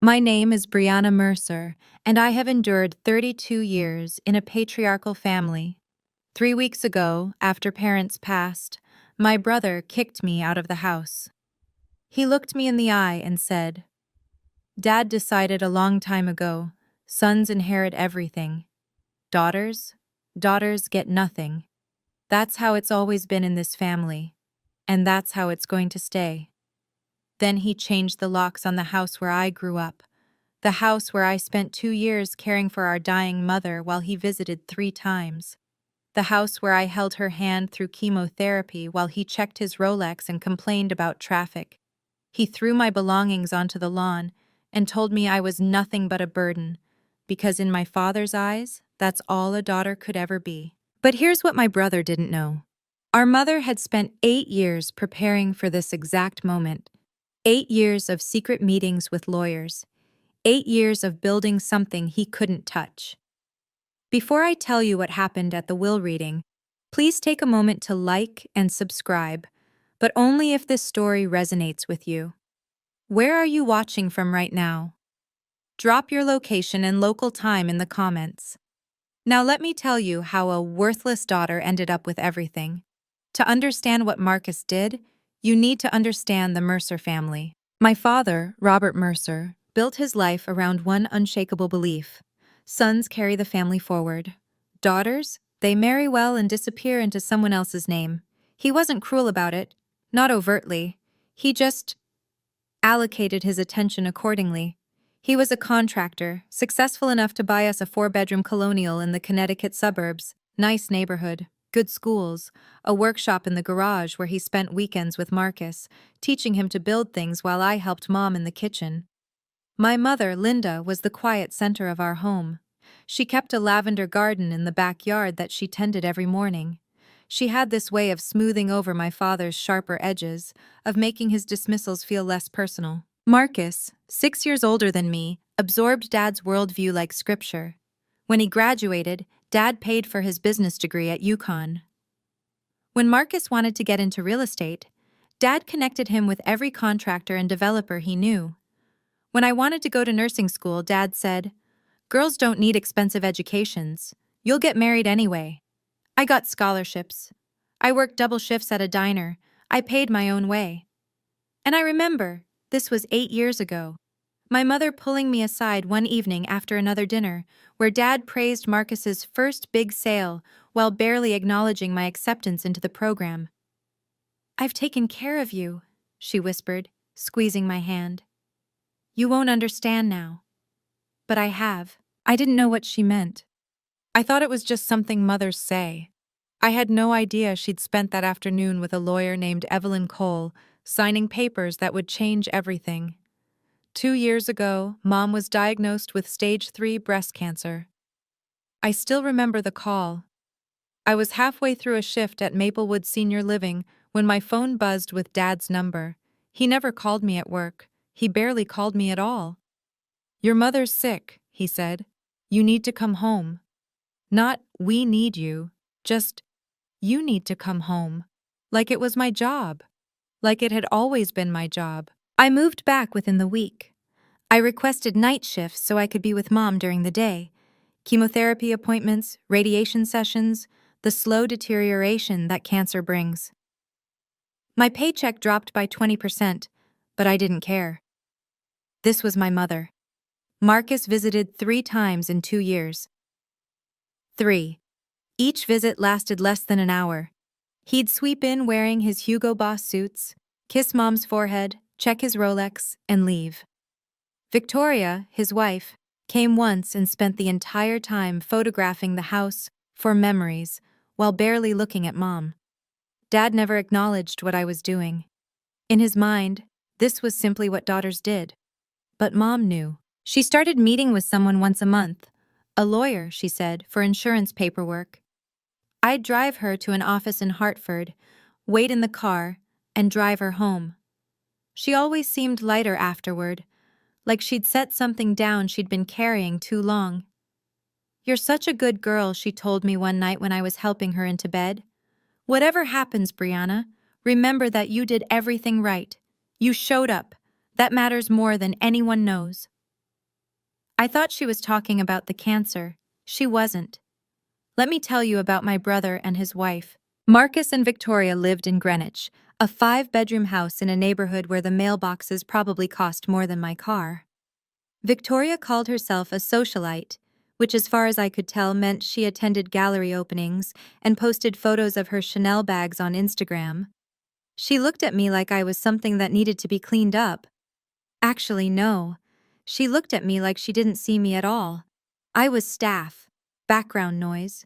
My name is Brianna Mercer, and I have endured 32 years in a patriarchal family. 3 weeks ago, after parents passed, my brother kicked me out of the house. He looked me in the eye and said, "Dad decided a long time ago, sons inherit everything. Daughters? Daughters get nothing. That's how it's always been in this family, and that's how it's going to stay." Then he changed the locks on the house where I grew up. The house where I spent 2 years caring for our dying mother while he visited 3 times. The house where I held her hand through chemotherapy while he checked his Rolex and complained about traffic. He threw my belongings onto the lawn and told me I was nothing but a burden, because in my father's eyes, that's all a daughter could ever be. But here's what my brother didn't know. Our mother had spent 8 years preparing for this exact moment. 8 years of secret meetings with lawyers. 8 years of building something he couldn't touch. Before I tell you what happened at the will reading, please take a moment to like and subscribe, but only if this story resonates with you. Where are you watching from right now? Drop your location and local time in the comments. Now let me tell you how a worthless daughter ended up with everything. To understand what Marcus did, you need to understand the Mercer family. My father, Robert Mercer, built his life around one unshakable belief. Sons carry the family forward. Daughters, they marry well and disappear into someone else's name. He wasn't cruel about it, not overtly. He just allocated his attention accordingly. He was a contractor, successful enough to buy us a 4-bedroom colonial in the Connecticut suburbs, nice neighborhood, good schools, a workshop in the garage where he spent weekends with Marcus, teaching him to build things while I helped Mom in the kitchen. My mother, Linda, was the quiet center of our home. She kept a lavender garden in the backyard that she tended every morning. She had this way of smoothing over my father's sharper edges, of making his dismissals feel less personal. Marcus, 6 years older than me, absorbed Dad's worldview like scripture. When he graduated, Dad paid for his business degree at UConn. When Marcus wanted to get into real estate, Dad connected him with every contractor and developer he knew. When I wanted to go to nursing school, Dad said, "Girls don't need expensive educations. You'll get married anyway." I got scholarships. I worked double shifts at a diner. I paid my own way. And I remember, this was 8 years ago, my mother pulling me aside one evening after another dinner, where Dad praised Marcus's first big sale while barely acknowledging my acceptance into the program. "I've taken care of you," she whispered, squeezing my hand. "You won't understand now." But I have. I didn't know what she meant. I thought it was just something mothers say. I had no idea she'd spent that afternoon with a lawyer named Evelyn Cole, signing papers that would change everything. 2 years ago, Mom was diagnosed with stage 3 breast cancer. I still remember the call. I was halfway through a shift at Maplewood Senior Living when my phone buzzed with Dad's number. He never called me at work. He barely called me at all. "Your mother's sick," he said. "You need to come home." Not, "We need you," just, "You need to come home." Like it was my job. Like it had always been my job. I moved back within the week. I requested night shifts so I could be with Mom during the day. Chemotherapy appointments, radiation sessions, the slow deterioration that cancer brings. My paycheck dropped by 20%, but I didn't care. This was my mother. Marcus visited 3 times in 2 years. 3. Each visit lasted less than an hour. He'd sweep in wearing his Hugo Boss suits, kiss Mom's forehead, check his Rolex, and leave. Victoria, his wife, came once and spent the entire time photographing the house for memories while barely looking at Mom. Dad never acknowledged what I was doing. In his mind, this was simply what daughters did. But Mom knew. She started meeting with someone once a month. A lawyer, she said, for insurance paperwork. I'd drive her to an office in Hartford, wait in the car, and drive her home. She always seemed lighter afterward, like she'd set something down she'd been carrying too long. "You're such a good girl," she told me one night when I was helping her into bed. "Whatever happens, Brianna, remember that you did everything right. You showed up. That matters more than anyone knows." I thought she was talking about the cancer. She wasn't. Let me tell you about my brother and his wife. Marcus and Victoria lived in Greenwich, a 5-bedroom house in a neighborhood where the mailboxes probably cost more than my car. Victoria called herself a socialite, which as far as I could tell meant she attended gallery openings and posted photos of her Chanel bags on Instagram. She looked at me like I was something that needed to be cleaned up. Actually, no. She looked at me like she didn't see me at all. I was staff. Background noise.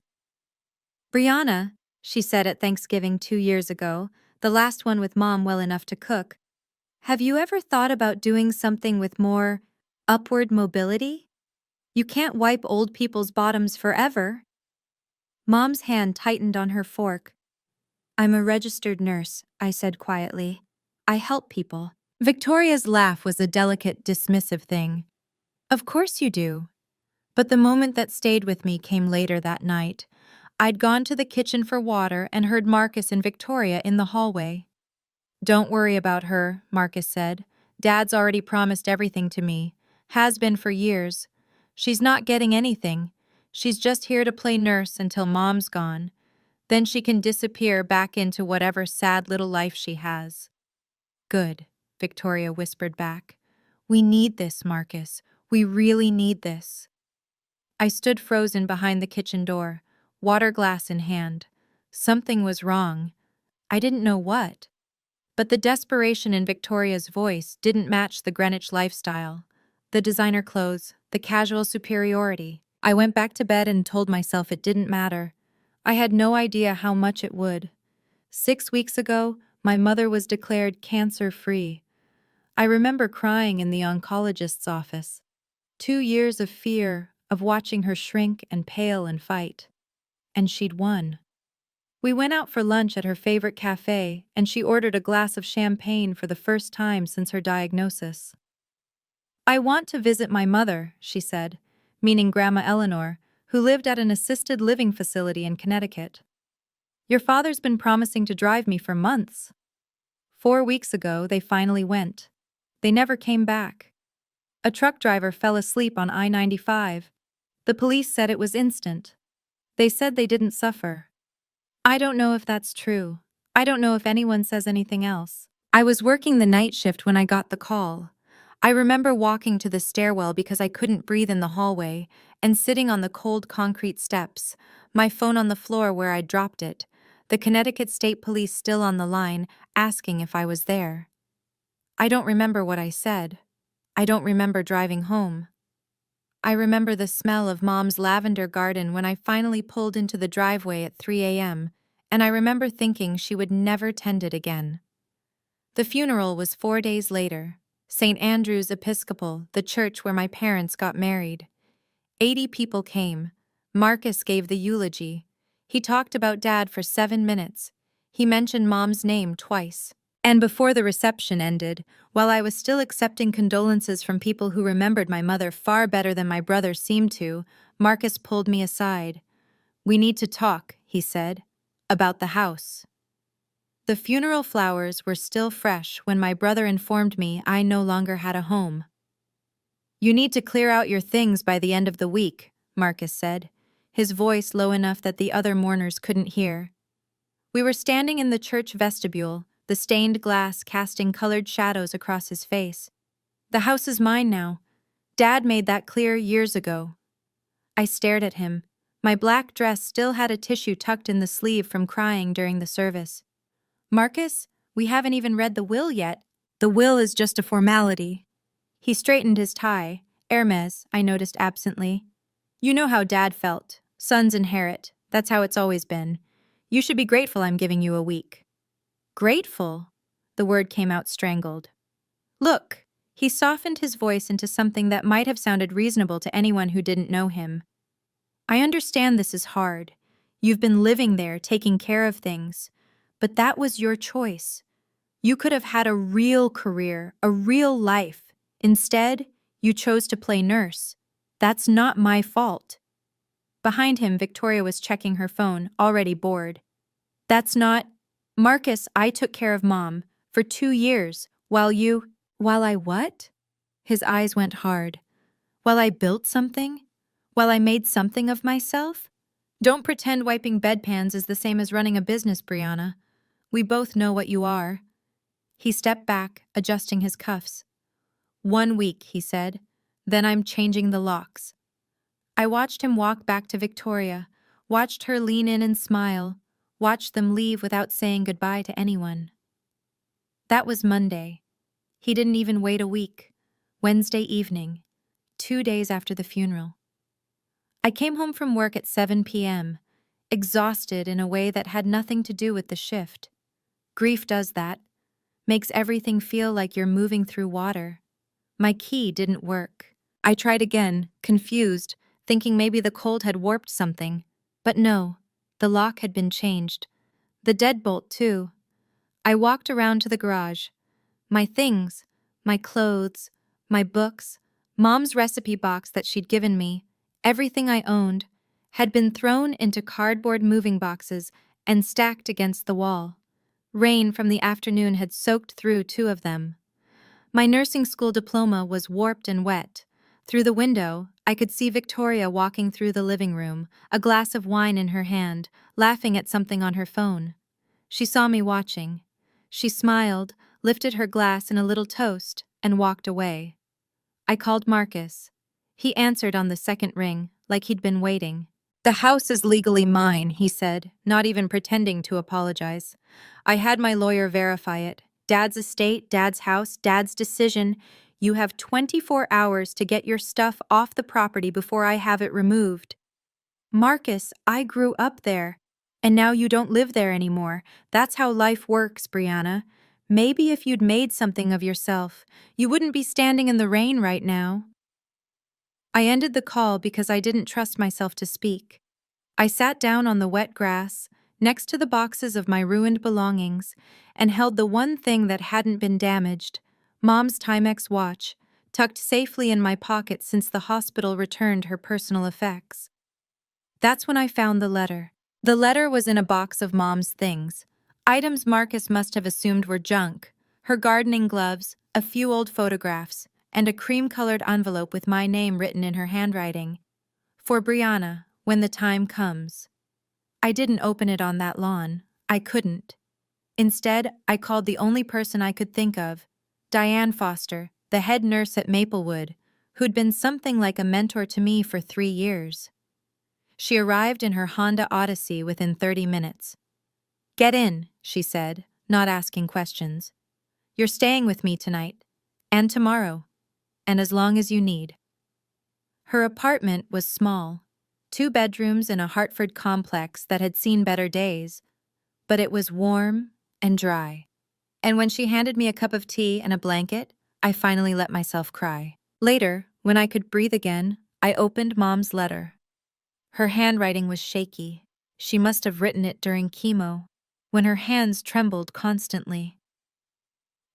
Brianna, she said at Thanksgiving 2 years ago, the last one with Mom well enough to cook, have you ever thought about doing something with more upward mobility? You can't wipe old people's bottoms forever. Mom's hand tightened on her fork. I'm a registered nurse, I said quietly. I help people. Victoria's laugh was a delicate, dismissive thing. Of course you do. But the moment that stayed with me came later that night. I'd gone to the kitchen for water and heard Marcus and Victoria in the hallway. Don't worry about her, Marcus said. Dad's already promised everything to me. Has been for years. She's not getting anything. She's just here to play nurse until Mom's gone. Then she can disappear back into whatever sad little life she has. Good, Victoria whispered back. We need this, Marcus. We really need this. I stood frozen behind the kitchen door, water glass in hand. Something was wrong. I didn't know what. But the desperation in Victoria's voice didn't match the Greenwich lifestyle. The designer clothes, the casual superiority. I went back to bed and told myself it didn't matter. I had no idea how much it would. 6 weeks ago, my mother was declared cancer-free. I remember crying in the oncologist's office. 2 years of fear, of watching her shrink and pale and fight. And she'd won. We went out for lunch at her favorite cafe, and she ordered a glass of champagne for the first time since her diagnosis. I want to visit my mother, she said, meaning Grandma Eleanor, who lived at an assisted living facility in Connecticut. Your father's been promising to drive me for months. 4 weeks ago, they finally went. They never came back. A truck driver fell asleep on I-95. The police said it was instant. They said they didn't suffer. I don't know if that's true. I don't know if anyone says anything else. I was working the night shift when I got the call. I remember walking to the stairwell because I couldn't breathe in the hallway, and sitting on the cold concrete steps, my phone on the floor where I'd dropped it, the Connecticut State Police still on the line, asking if I was there. I don't remember what I said. I don't remember driving home. I remember the smell of Mom's lavender garden when I finally pulled into the driveway at 3 a.m., and I remember thinking she would never tend it again. The funeral was 4 days later. St. Andrew's Episcopal, the church where my parents got married. 80 people came. Marcus gave the eulogy. He talked about Dad for 7 minutes. He mentioned Mom's name twice. And before the reception ended, while I was still accepting condolences from people who remembered my mother far better than my brother seemed to, Marcus pulled me aside. We need to talk, he said, about the house. The funeral flowers were still fresh when my brother informed me I no longer had a home. You need to clear out your things by the end of the week, Marcus said, his voice low enough that the other mourners couldn't hear. We were standing in the church vestibule, the stained glass casting colored shadows across his face. The house is mine now. Dad made that clear years ago. I stared at him. My black dress still had a tissue tucked in the sleeve from crying during the service. Marcus, we haven't even read the will yet. The will is just a formality. He straightened his tie. Hermes, I noticed absently. You know how Dad felt. Sons inherit. That's how it's always been. You should be grateful I'm giving you a week. Grateful? The word came out strangled. Look, he softened his voice into something that might have sounded reasonable to anyone who didn't know him. I understand this is hard. You've been living there, taking care of things. But that was your choice. You could have had a real career, a real life. Instead, you chose to play nurse. That's not my fault. Behind him, Victoria was checking her phone, already bored. That's not... Marcus, I took care of Mom for 2 years, while I what? His eyes went hard. While I built something? While I made something of myself? Don't pretend wiping bedpans is the same as running a business, Brianna. We both know what you are. He stepped back, adjusting his cuffs. 1 week, he said. Then I'm changing the locks. I watched him walk back to Victoria, watched her lean in and smile, watched them leave without saying goodbye to anyone. That was Monday. He didn't even wait a week. Wednesday evening, 2 days after the funeral. I came home from work at 7 p.m., exhausted in a way that had nothing to do with the shift. Grief does that, makes everything feel like you're moving through water. My key didn't work. I tried again, confused, thinking maybe the cold had warped something. But no, the lock had been changed. The deadbolt, too. I walked around to the garage. My things, my clothes, my books, Mom's recipe box that she'd given me, everything I owned, had been thrown into cardboard moving boxes and stacked against the wall. Rain from the afternoon had soaked through 2 of them. My nursing school diploma was warped and wet. Through the window, I could see Victoria walking through the living room, a glass of wine in her hand, laughing at something on her phone. She saw me watching. She smiled, lifted her glass in a little toast, and walked away. I called Marcus. He answered on the second ring, like he'd been waiting. "The house is legally mine," he said, not even pretending to apologize. "I had my lawyer verify it. Dad's estate, Dad's house, Dad's decision. You have 24 hours to get your stuff off the property before I have it removed." "Marcus, I grew up there. And now you don't live there anymore. That's how life works, Brianna. Maybe if you'd made something of yourself, you wouldn't be standing in the rain right now." I ended the call because I didn't trust myself to speak. I sat down on the wet grass, next to the boxes of my ruined belongings, and held the one thing that hadn't been damaged, Mom's Timex watch, tucked safely in my pocket since the hospital returned her personal effects. That's when I found the letter. The letter was in a box of Mom's things, items Marcus must have assumed were junk, her gardening gloves, a few old photographs, and a cream-colored envelope with my name written in her handwriting. "For Brianna, when the time comes." I didn't open it on that lawn. I couldn't. Instead, I called the only person I could think of, Diane Foster, the head nurse at Maplewood, who'd been something like a mentor to me for 3 years. She arrived in her Honda Odyssey within 30 minutes. "Get in," she said, not asking questions. "You're staying with me tonight. And tomorrow. And as long as you need." Her apartment was small, 2 bedrooms in a Hartford complex that had seen better days, but it was warm and dry. And when she handed me a cup of tea and a blanket, I finally let myself cry. Later, when I could breathe again, I opened Mom's letter. Her handwriting was shaky. She must have written it during chemo, when her hands trembled constantly.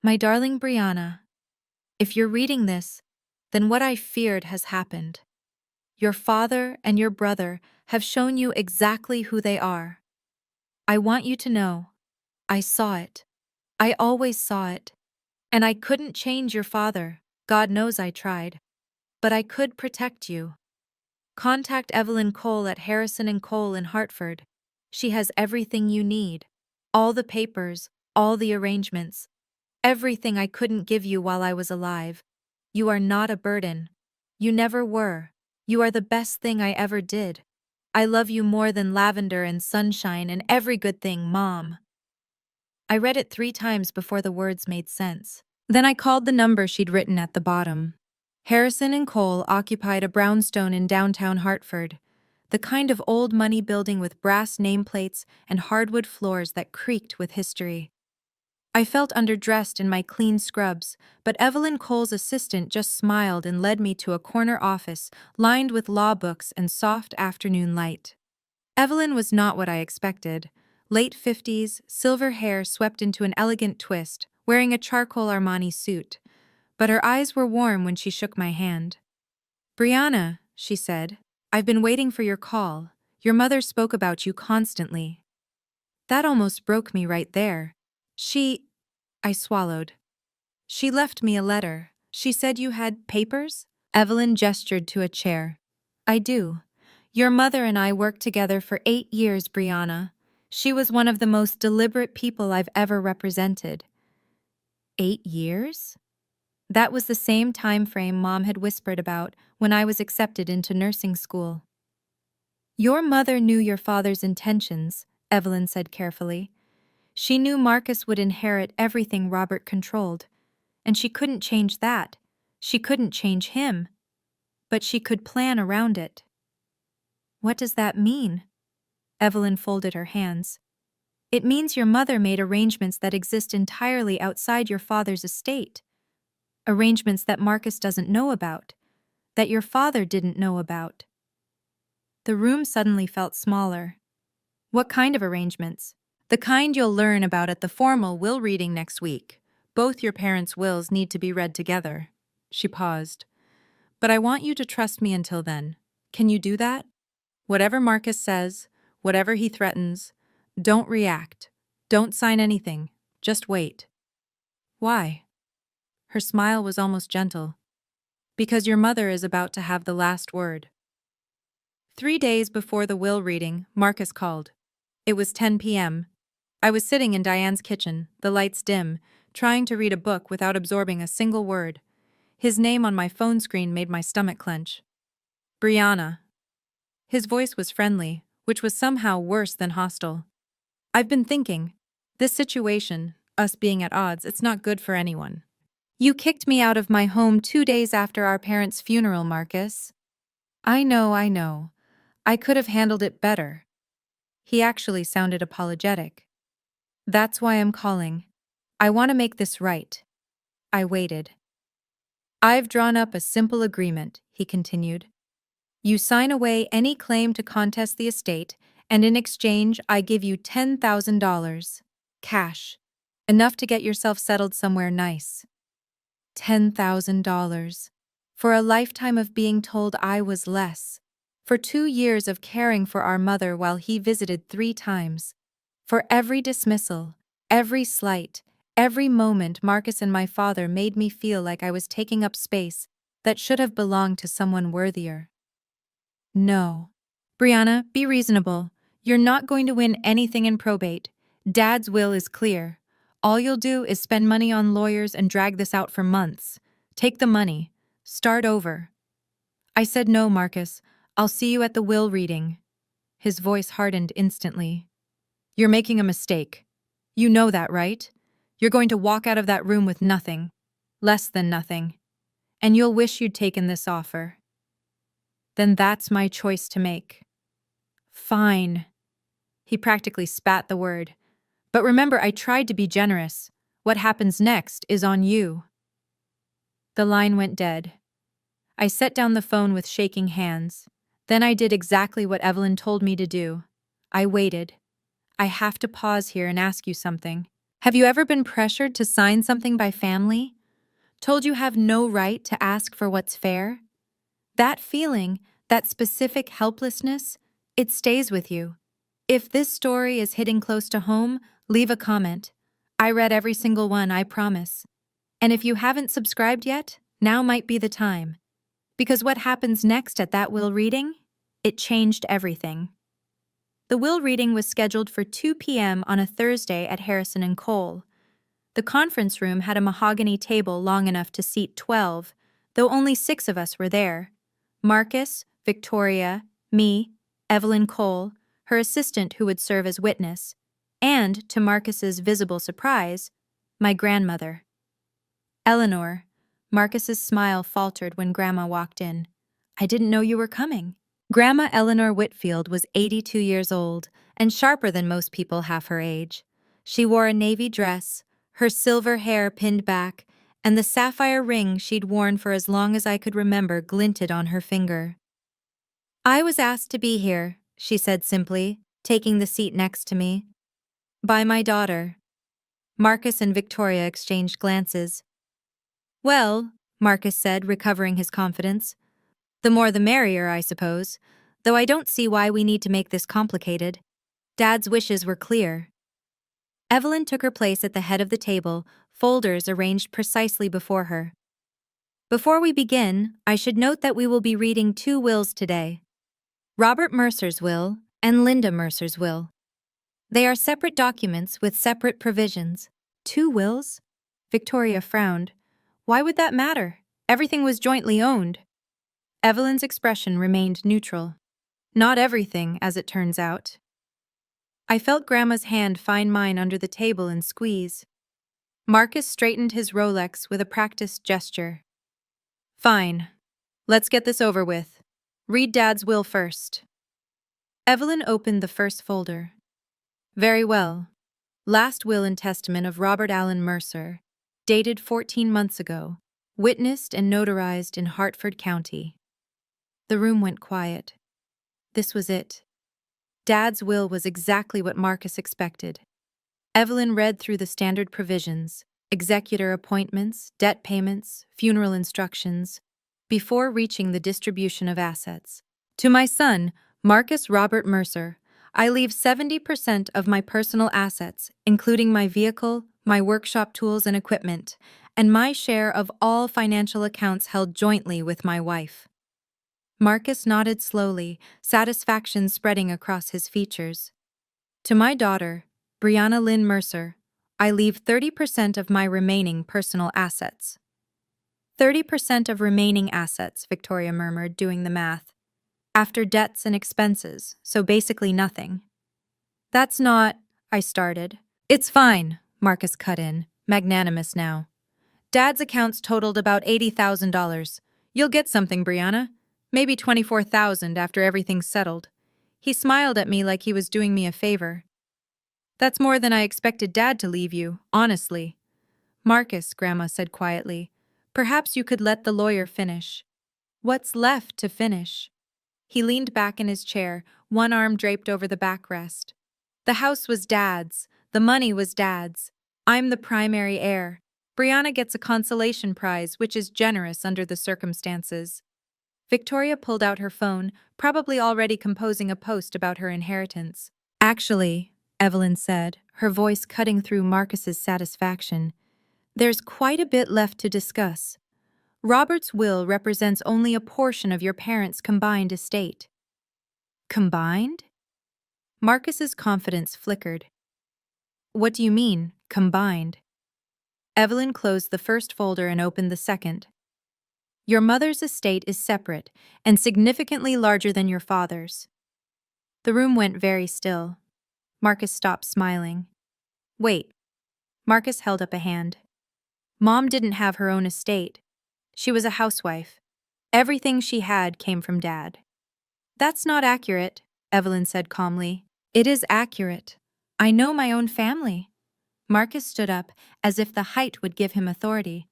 "My darling Brianna, if you're reading this, then what I feared has happened. Your father and your brother have shown you exactly who they are. I want you to know, I saw it. I always saw it. And I couldn't change your father, God knows I tried. But I could protect you. Contact Evelyn Cole at Harrison & Cole in Hartford. She has everything you need. All the papers, all the arrangements. Everything I couldn't give you while I was alive. You are not a burden. You never were. You are the best thing I ever did. I love you more than lavender and sunshine and every good thing, Mom." I read it 3 times before the words made sense. Then I called the number she'd written at the bottom. Harrison & Cole occupied a brownstone in downtown Hartford, the kind of old money building with brass nameplates and hardwood floors that creaked with history. I felt underdressed in my clean scrubs, but Evelyn Cole's assistant just smiled and led me to a corner office lined with law books and soft afternoon light. Evelyn was not what I expected. Late 50s, silver hair swept into an elegant twist, wearing a charcoal Armani suit. But her eyes were warm when she shook my hand. "Brianna," she said, "I've been waiting for your call. Your mother spoke about you constantly." That almost broke me right there. I swallowed. "She left me a letter. She said you had papers?" Evelyn gestured to a chair. I do. Your mother and I worked together for 8 years, Brianna. She was one of the most deliberate people I've ever represented. 8 years? That was the same time frame Mom had whispered about when I was accepted into nursing school. Your mother knew your father's intentions, Evelyn said carefully. She knew Marcus would inherit everything Robert controlled, and she couldn't change that. She couldn't change him. But she could plan around it. What does that mean? Evelyn folded her hands. It means your mother made arrangements that exist entirely outside your father's estate. Arrangements that Marcus doesn't know about, that your father didn't know about. The room suddenly felt smaller. What kind of arrangements? The kind you'll learn about at the formal will reading next week. Both your parents' wills need to be read together. She paused. But I want you to trust me until then. Can you do that? Whatever Marcus says, whatever he threatens, don't react. Don't sign anything. Just wait. Why? Her smile was almost gentle. Because your mother is about to have the last word. 3 days before the will reading, Marcus called. It was 10 p.m. I was sitting in Diane's kitchen, the lights dim, trying to read a book without absorbing a single word. His name on my phone screen made my stomach clench. Brianna. His voice was friendly, which was somehow worse than hostile. I've been thinking, this situation, us being at odds, it's not good for anyone. You kicked me out of my home 2 days after our parents' funeral, Marcus. I know. I could have handled it better. He actually sounded apologetic. That's why I'm calling. I want to make this right. I waited. I've drawn up a simple agreement, he continued. You sign away any claim to contest the estate, and in exchange I give you $10,000. Cash. Enough to get yourself settled somewhere nice. $10,000. For a lifetime of being told I was less. For 2 years of caring for our mother while he visited 3 times. For every dismissal, every slight, every moment Marcus and my father made me feel like I was taking up space that should have belonged to someone worthier. No. Brianna, be reasonable. You're not going to win anything in probate. Dad's will is clear. All you'll do is spend money on lawyers and drag this out for months. Take the money. Start over. I said no, Marcus. I'll see you at the will reading. His voice hardened instantly. You're making a mistake. You know that, right? You're going to walk out of that room with nothing. Less than nothing. And you'll wish you'd taken this offer. Then that's my choice to make. Fine. He practically spat the word. But remember, I tried to be generous. What happens next is on you. The line went dead. I set down the phone with shaking hands. Then I did exactly what Evelyn told me to do. I waited. I have to pause here and ask you something. Have you ever been pressured to sign something by family? Told you have no right to ask for what's fair? That feeling, that specific helplessness, it stays with you. If this story is hitting close to home, leave a comment. I read every single one, I promise. And if you haven't subscribed yet, now might be the time. Because what happens next at that will reading? It changed everything. The will reading was scheduled for 2 p.m. on a Thursday at Harrison and Cole. The conference room had a mahogany table long enough to seat 12, though only 6 of us were there. Marcus, Victoria, me, Evelyn Cole, her assistant who would serve as witness, and, to Marcus's visible surprise, my grandmother. Eleanor. Marcus's smile faltered when Grandma walked in. I didn't know you were coming. Grandma Eleanor Whitfield was 82 years old and sharper than most people half her age. She wore a navy dress, her silver hair pinned back, and the sapphire ring she'd worn for as long as I could remember glinted on her finger. I was asked to be here, she said simply, taking the seat next to me. By my daughter. Marcus and Victoria exchanged glances. Well, Marcus said, recovering his confidence. The more the merrier, I suppose, though I don't see why we need to make this complicated. Dad's wishes were clear. Evelyn took her place at the head of the table, folders arranged precisely before her. Before we begin, I should note that we will be reading two wills today: Robert Mercer's will and Linda Mercer's will. They are separate documents with separate provisions. Two wills? Victoria frowned. Why would that matter? Everything was jointly owned. Evelyn's expression remained neutral. Not everything, as it turns out. I felt Grandma's hand find mine under the table and squeeze. Marcus straightened his Rolex with a practiced gesture. Fine. Let's get this over with. Read Dad's will first. Evelyn opened the first folder. Very well. Last will and testament of Robert Allen Mercer, dated 14 months ago, witnessed and notarized in Hartford County. The room went quiet. This was it. Dad's will was exactly what Marcus expected. Evelyn read through the standard provisions: executor appointments, debt payments, funeral instructions, before reaching the distribution of assets. To my son, Marcus Robert Mercer, I leave 70% of my personal assets, including my vehicle, my workshop tools and equipment, and my share of all financial accounts held jointly with my wife. Marcus nodded slowly, satisfaction spreading across his features. To my daughter, Brianna Lynn Mercer, I leave 30% of my remaining personal assets. 30% of remaining assets, Victoria murmured, doing the math. After debts and expenses, so basically nothing. That's not, I started. It's fine, Marcus cut in, magnanimous now. Dad's accounts totaled about $80,000. You'll get something, Brianna. Maybe $24,000 after everything's settled. He smiled at me like he was doing me a favor. That's more than I expected Dad to leave you, honestly. Marcus, Grandma said quietly, perhaps you could let the lawyer finish. What's left to finish? He leaned back in his chair, one arm draped over the backrest. The house was Dad's. The money was Dad's. I'm the primary heir. Brianna gets a consolation prize, which is generous under the circumstances. Victoria pulled out her phone, probably already composing a post about her inheritance. Actually, Evelyn said, her voice cutting through Marcus's satisfaction, there's quite a bit left to discuss. Robert's will represents only a portion of your parents' combined estate. Combined? Marcus's confidence flickered. What do you mean, combined? Evelyn closed the first folder and opened the second. Your mother's estate is separate and significantly larger than your father's. The room went very still. Marcus stopped smiling. Wait. Marcus held up a hand. Mom didn't have her own estate. She was a housewife. Everything she had came from Dad. That's not accurate, Evelyn said calmly. It is accurate. I know my own family. Marcus stood up, as if the height would give him authority.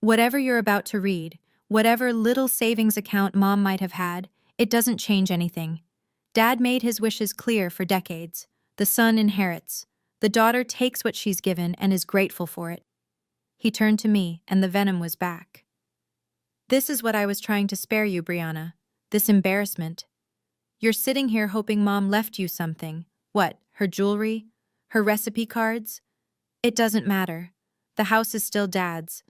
Whatever you're about to read, whatever little savings account Mom might have had, it doesn't change anything. Dad made his wishes clear for decades. The son inherits. The daughter takes what she's given and is grateful for it. He turned to me, and the venom was back. This is what I was trying to spare you, Brianna. This embarrassment. You're sitting here hoping Mom left you something. What, her jewelry? Her recipe cards? It doesn't matter. The house is still Dad's.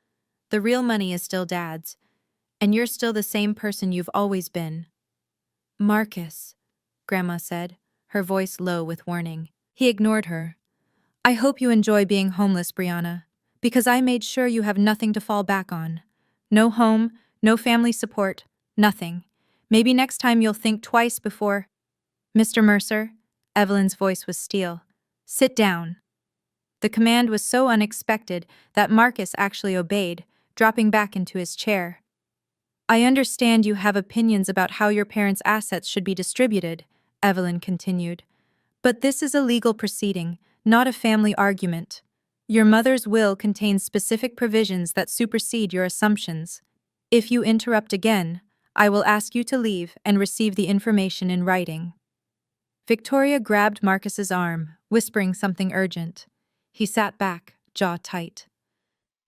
The real money is still Dad's. And you're still the same person you've always been. Marcus, Grandma said, her voice low with warning. He ignored her. I hope you enjoy being homeless, Brianna, because I made sure you have nothing to fall back on. No home, no family support, nothing. Maybe next time you'll think twice before… Mr. Mercer, Evelyn's voice was steel. Sit down. The command was so unexpected that Marcus actually obeyed, dropping back into his chair. I understand you have opinions about how your parents' assets should be distributed, Evelyn continued. But this is a legal proceeding, not a family argument. Your mother's will contains specific provisions that supersede your assumptions. If you interrupt again, I will ask you to leave and receive the information in writing. Victoria grabbed Marcus's arm, whispering something urgent. He sat back, jaw tight.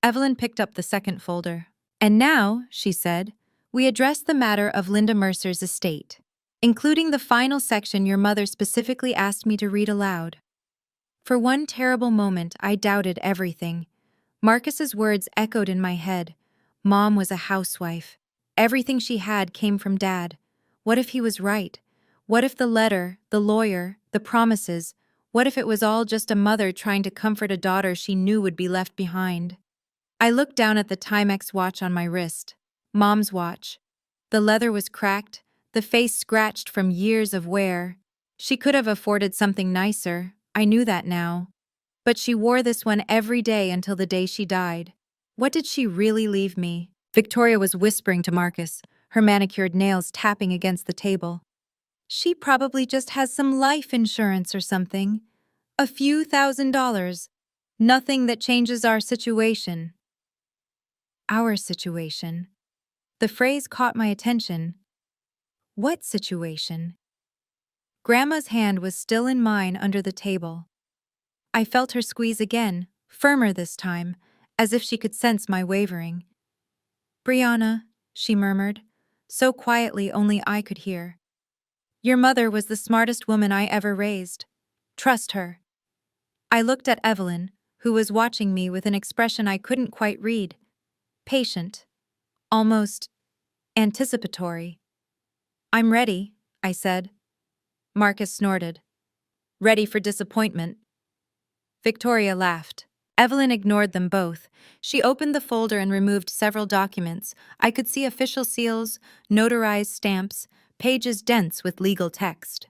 Evelyn picked up the second folder. And now, she said, we address the matter of Linda Mercer's estate, including the final section your mother specifically asked me to read aloud. For one terrible moment, I doubted everything. Marcus's words echoed in my head. Mom was a housewife. Everything she had came from Dad. What if he was right? What if the letter, the lawyer, the promises, what if it was all just a mother trying to comfort a daughter she knew would be left behind? I looked down at the Timex watch on my wrist. Mom's watch. The leather was cracked, the face scratched from years of wear. She could have afforded something nicer, I knew that now. But she wore this one every day until the day she died. What did she really leave me? Victoria was whispering to Marcus, her manicured nails tapping against the table. She probably just has some life insurance or something. A few $1,000s. Nothing that changes our situation. Our situation. The phrase caught my attention. What situation? Grandma's hand was still in mine under the table. I felt her squeeze again, firmer this time, as if she could sense my wavering. "Brianna," she murmured, so quietly only I could hear. "Your mother was the smartest woman I ever raised. Trust her." I looked at Evelyn, who was watching me with an expression I couldn't quite read. Patient. Almost anticipatory. "I'm ready," I said. Marcus snorted. "Ready for disappointment." Victoria laughed. Evelyn ignored them both. She opened the folder and removed several documents. I could see official seals, notarized stamps, pages dense with legal text.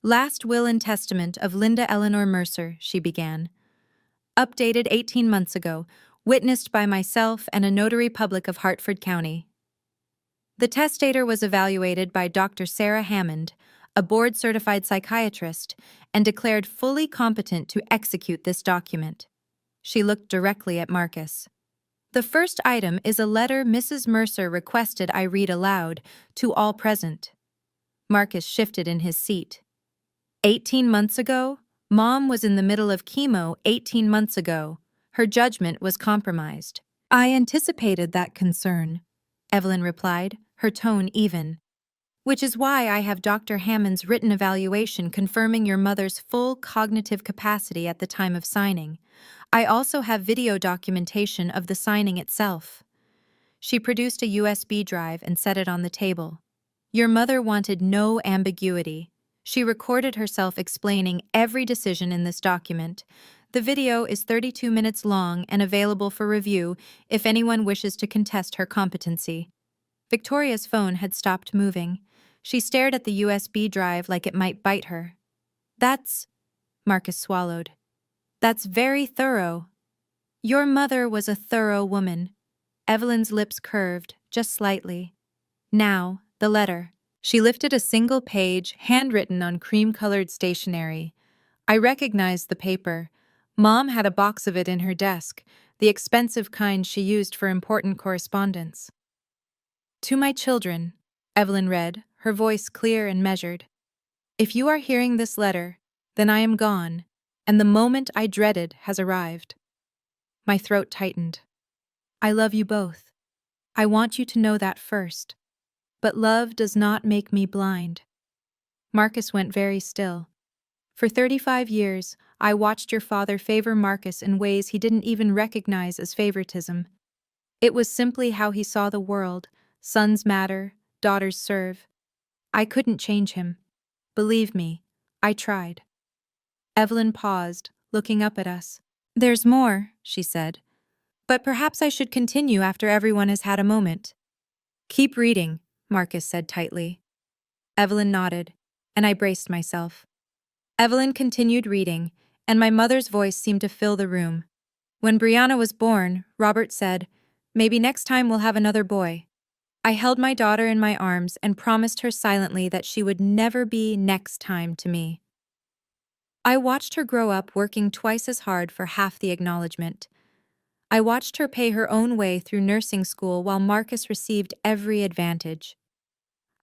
"Last will and testament of Linda Eleanor Mercer," she began. "Updated 18 months ago, witnessed by myself and a notary public of Hartford County. The testator was evaluated by Dr. Sarah Hammond, a board-certified psychiatrist, and declared fully competent to execute this document." She looked directly at Marcus. "The first item is a letter Mrs. Mercer requested I read aloud to all present." Marcus shifted in his seat. 18 months ago? Mom was in the middle of chemo 18 months ago. Her judgment was compromised. "I anticipated that concern," Evelyn replied, her tone even. "Which is why I have Dr. Hammond's written evaluation confirming your mother's full cognitive capacity at the time of signing. I also have video documentation of the signing itself." She produced a USB drive and set it on the table. "Your mother wanted no ambiguity. She recorded herself explaining every decision in this document. The video is 32 minutes long and available for review if anyone wishes to contest her competency." Victoria's phone had stopped moving. She stared at the USB drive like it might bite her. "That's—" Marcus swallowed. "That's very thorough." "Your mother was a thorough woman." Evelyn's lips curved, just slightly. "Now, the letter." She lifted a single page, handwritten on cream-colored stationery. I recognized the paper. Mom had a box of it in her desk, the expensive kind she used for important correspondence. "To my children," Evelyn read, her voice clear and measured. "If you are hearing this letter, then I am gone, and the moment I dreaded has arrived." My throat tightened. "I love you both. I want you to know that first. But love does not make me blind." Marcus went very still. "For 35 years, I watched your father favor Marcus in ways he didn't even recognize as favoritism. It was simply how he saw the world. Sons matter, daughters serve. I couldn't change him. Believe me, I tried." Evelyn paused, looking up at us. "There's more," she said. "But perhaps I should continue after everyone has had a moment." "Keep reading," Marcus said tightly. Evelyn nodded, and I braced myself. Evelyn continued reading, and my mother's voice seemed to fill the room. "When Brianna was born, Robert said, 'Maybe next time we'll have another boy.' I held my daughter in my arms and promised her silently that she would never be next time to me. I watched her grow up working twice as hard for half the acknowledgement. I watched her pay her own way through nursing school while Marcus received every advantage.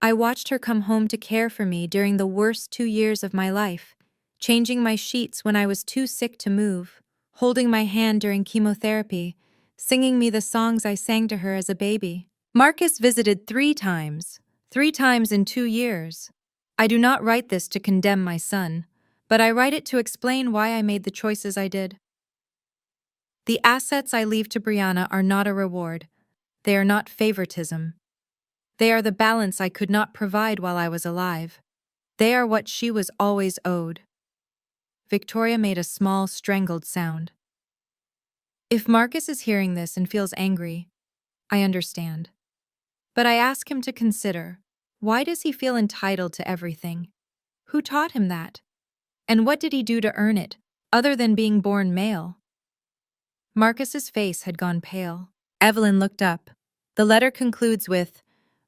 I watched her come home to care for me during the worst 2 years of my life, changing my sheets when I was too sick to move, holding my hand during chemotherapy, singing me the songs I sang to her as a baby. Marcus visited 3 times in 2 years. I do not write this to condemn my son, but I write it to explain why I made the choices I did. The assets I leave to Brianna are not a reward. They are not favoritism. They are the balance I could not provide while I was alive. They are what she was always owed. Victoria made a small, strangled sound. If Marcus is hearing this and feels angry, I understand. But I ask him to consider, why does he feel entitled to everything? Who taught him that? And what did he do to earn it, other than being born male? Marcus's face had gone pale. Evelyn looked up. The letter concludes with,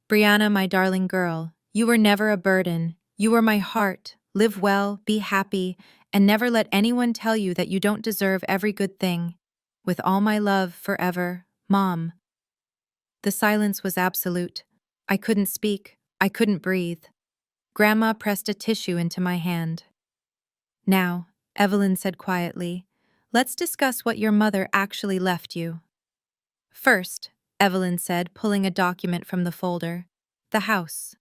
"Brianna, my darling girl, you were never a burden. You were my heart. Live well, be happy, and never let anyone tell you that you don't deserve every good thing. With all my love, forever, Mom." The silence was absolute. I couldn't speak. I couldn't breathe. Grandma pressed a tissue into my hand. "Now," Evelyn said quietly, "let's discuss what your mother actually left you." "First," Evelyn said, pulling a document from the folder, "the house."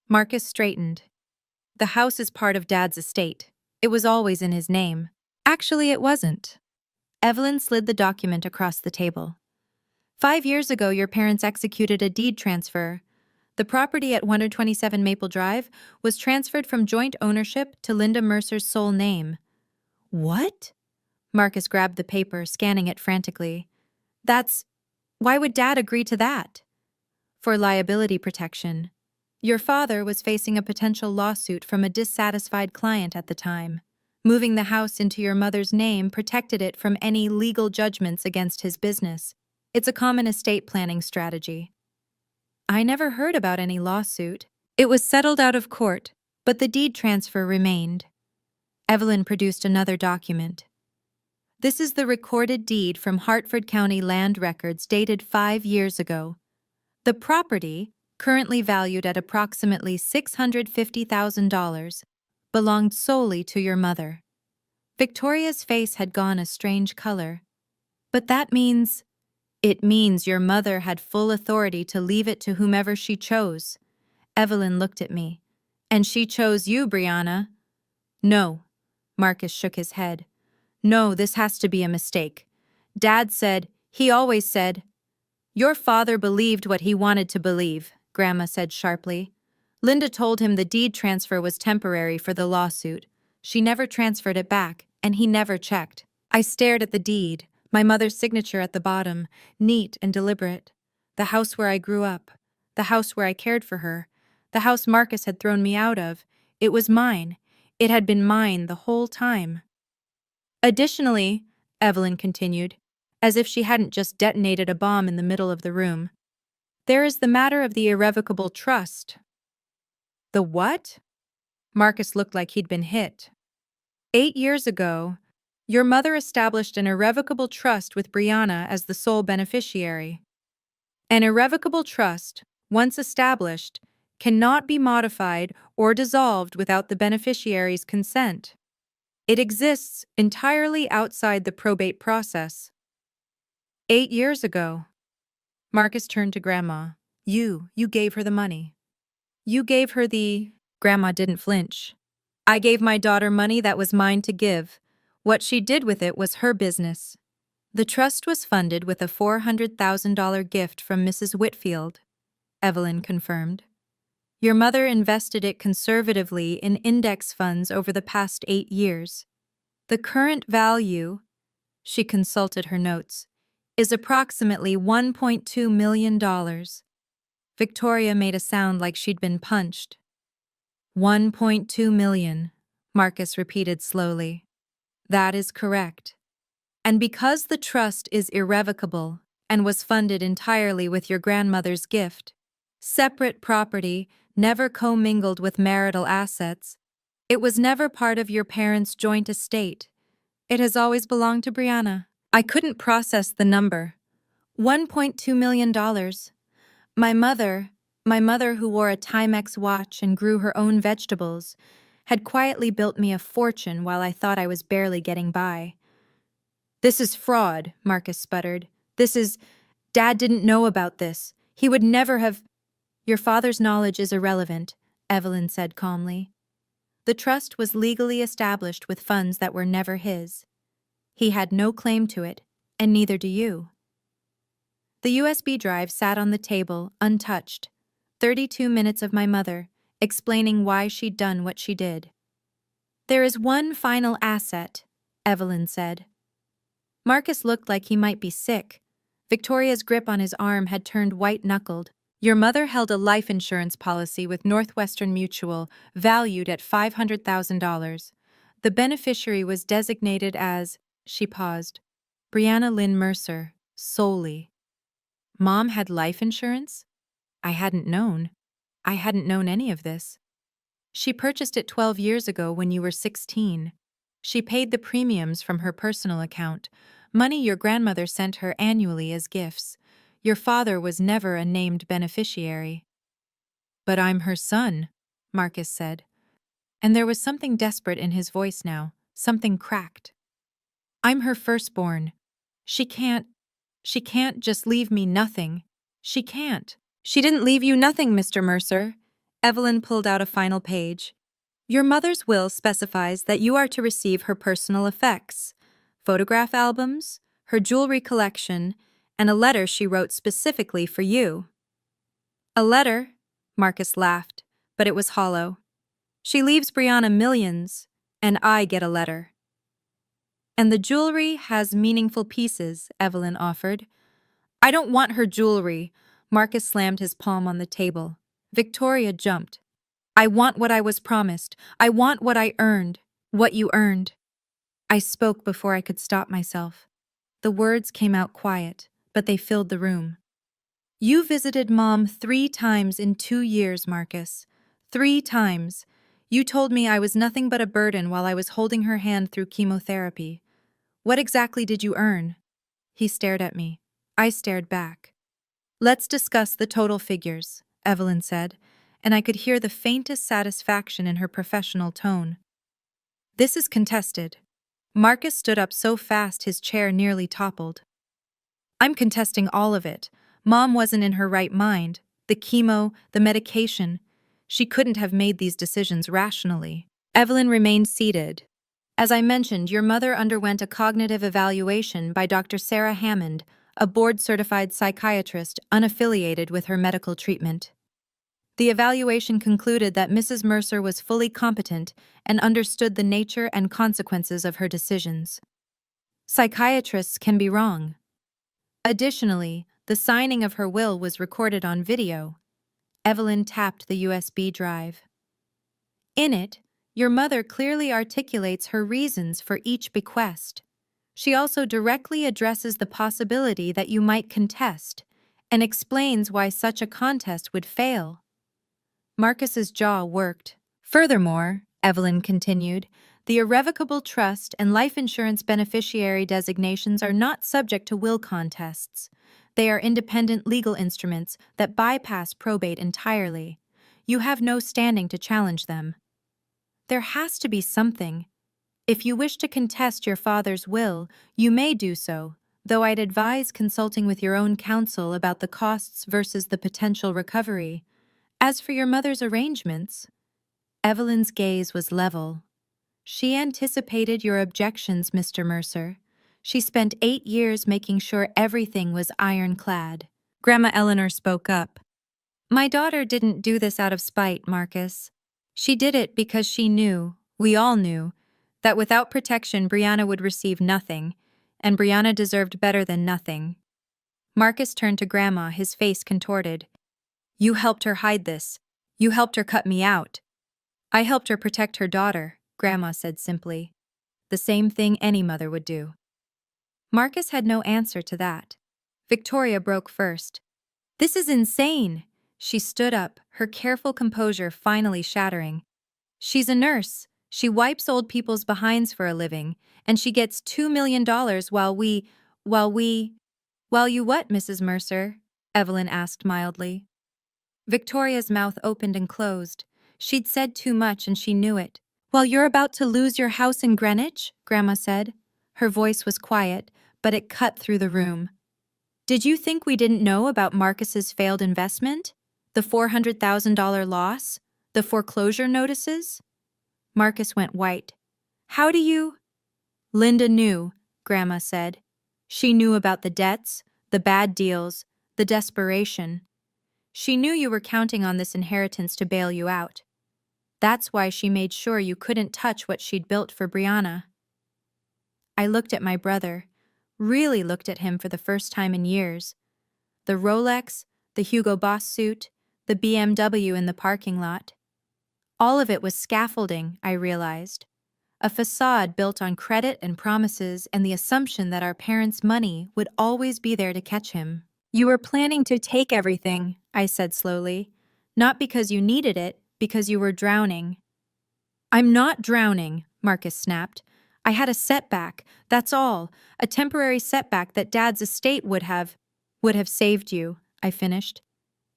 Marcus straightened. "The house is part of Dad's estate. It was always in his name." "Actually, it wasn't." Evelyn slid the document across the table. 5 years ago, your parents executed a deed transfer. The property at 127 Maple Drive was transferred from joint ownership to Linda Mercer's sole name." "What?" Marcus grabbed the paper, scanning it frantically. Why would Dad agree to that?" "For liability protection. Your father was facing a potential lawsuit from a dissatisfied client at the time. Moving the house into your mother's name protected it from any legal judgments against his business. It's a common estate planning strategy." "I never heard about any lawsuit. It was settled out of court, but the deed transfer remained." Evelyn produced another document. "This is the recorded deed from Hartford County Land Records dated 5 years ago. The property, currently valued at approximately $650,000, belonged solely to your mother." Victoria's face had gone a strange color. "But that means—" "It means your mother had full authority to leave it to whomever she chose." Evelyn looked at me. "And she chose you, Brianna." "No." Marcus shook his head. "No, this has to be a mistake. He always said—" "Your father believed what he wanted to believe," Grandma said sharply. "Linda told him the deed transfer was temporary for the lawsuit. She never transferred it back, and he never checked." I stared at the deed, my mother's signature at the bottom, neat and deliberate. The house where I grew up, the house where I cared for her, the house Marcus had thrown me out of. It was mine. It had been mine the whole time. "Additionally," Evelyn continued, as if she hadn't just detonated a bomb in the middle of the room, "there is the matter of the irrevocable trust." "The what?" Marcus looked like he'd been hit. 8 years ago, your mother established an irrevocable trust with Brianna as the sole beneficiary. An irrevocable trust, once established, cannot be modified or dissolved without the beneficiary's consent. It exists entirely outside the probate process. 8 years ago. Marcus turned to Grandma. You gave her the money. You gave her the—" Grandma didn't flinch. "I gave my daughter money that was mine to give. What she did with it was her business." "The trust was funded with a $400,000 gift from Mrs. Whitfield," Evelyn confirmed. "Your mother invested it conservatively in index funds over the past 8 years. The current value," she consulted her notes, "is approximately $1.2 million. Victoria made a sound like she'd been punched. $1.2 million, Marcus repeated slowly. "That is correct. And because the trust is irrevocable and was funded entirely with your grandmother's gift, separate property, never commingled with marital assets, it was never part of your parents' joint estate. It has always belonged to Brianna." I couldn't process the number. $1.2 million. My mother who wore a Timex watch and grew her own vegetables, had quietly built me a fortune while I thought I was barely getting by. "This is fraud," Marcus sputtered. Dad didn't know about this. He would never have—" "Your father's knowledge is irrelevant," Evelyn said calmly. "The trust was legally established with funds that were never his. He had no claim to it, and neither do you." The USB drive sat on the table, untouched. 32 minutes of my mother, explaining why she'd done what she did. There is one final asset, Evelyn said. Marcus looked like he might be sick. Victoria's grip on his arm had turned white-knuckled. Your mother held a life insurance policy with Northwestern Mutual, valued at $500,000. The beneficiary was designated as, she paused, Brianna Lynn Mercer, solely. Mom had life insurance? I hadn't known. I hadn't known any of this. She purchased it 12 years ago when you were 16. She paid the premiums from her personal account, money your grandmother sent her annually as gifts. Your father was never a named beneficiary. But I'm her son, Marcus said. And there was something desperate in his voice now, something cracked. I'm her firstborn. She can't just leave me nothing. She can't. She didn't leave you nothing, Mr. Mercer. Evelyn pulled out a final page. Your mother's will specifies that you are to receive her personal effects, photograph albums, her jewelry collection, and a letter she wrote specifically for you. A letter? Marcus laughed, but it was hollow. She leaves Brianna millions, and I get a letter. And the jewelry has meaningful pieces, Evelyn offered. I don't want her jewelry. Marcus slammed his palm on the table. Victoria jumped. I want what I was promised. I want what I earned. What you earned. I spoke before I could stop myself. The words came out quiet, but they filled the room. You visited Mom 3 times in 2 years, Marcus. 3 times. You told me I was nothing but a burden while I was holding her hand through chemotherapy. What exactly did you earn? He stared at me. I stared back. Let's discuss the total figures, Evelyn said, and I could hear the faintest satisfaction in her professional tone. This is contested. Marcus stood up so fast his chair nearly toppled. I'm contesting all of it. Mom wasn't in her right mind. The chemo, the medication. She couldn't have made these decisions rationally. Evelyn remained seated. As I mentioned, your mother underwent a cognitive evaluation by Dr. Sarah Hammond, a board-certified psychiatrist unaffiliated with her medical treatment. The evaluation concluded that Mrs. Mercer was fully competent and understood the nature and consequences of her decisions. Psychiatrists can be wrong. Additionally, the signing of her will was recorded on video. Evelyn tapped the USB drive. In it, your mother clearly articulates her reasons for each bequest. She also directly addresses the possibility that you might contest and explains why such a contest would fail. Marcus's jaw worked. Furthermore, Evelyn continued, the irrevocable trust and life insurance beneficiary designations are not subject to will contests. They are independent legal instruments that bypass probate entirely. You have no standing to challenge them. There has to be something. If you wish to contest your father's will, you may do so, though I'd advise consulting with your own counsel about the costs versus the potential recovery. As for your mother's arrangements, Evelyn's gaze was level. She anticipated your objections, Mr. Mercer. She spent 8 years making sure everything was ironclad. Grandma Eleanor spoke up. My daughter didn't do this out of spite, Marcus. She did it because she knew, we all knew, that without protection Brianna would receive nothing, and Brianna deserved better than nothing. Marcus turned to Grandma, his face contorted. You helped her hide this. You helped her cut me out. I helped her protect her daughter, Grandma said simply. The same thing any mother would do. Marcus had no answer to that. Victoria broke first. This is insane. She stood up, her careful composure finally shattering. She's a nurse. She wipes old people's behinds for a living, and she gets $2 million While you what, Mrs. Mercer? Evelyn asked mildly. Victoria's mouth opened and closed. She'd said too much and she knew it. While you're about to lose your house in Greenwich, Grandma said. Her voice was quiet, but it cut through the room. Did you think we didn't know about Marcus's failed investment? The $400,000 loss? The foreclosure notices? Marcus went white. How do you? Linda knew, Grandma said. She knew about the debts, the bad deals, the desperation. She knew you were counting on this inheritance to bail you out. That's why she made sure you couldn't touch what she'd built for Brianna. I looked at my brother, really looked at him for the first time in years. The Rolex, the Hugo Boss suit, the BMW in the parking lot. All of it was scaffolding, I realized. A facade built on credit and promises and the assumption that our parents' money would always be there to catch him. You were planning to take everything, I said slowly. Not because you needed it, because you were drowning. I'm not drowning, Marcus snapped. I had a setback, that's all. A temporary setback that Dad's estate would have saved you, I finished.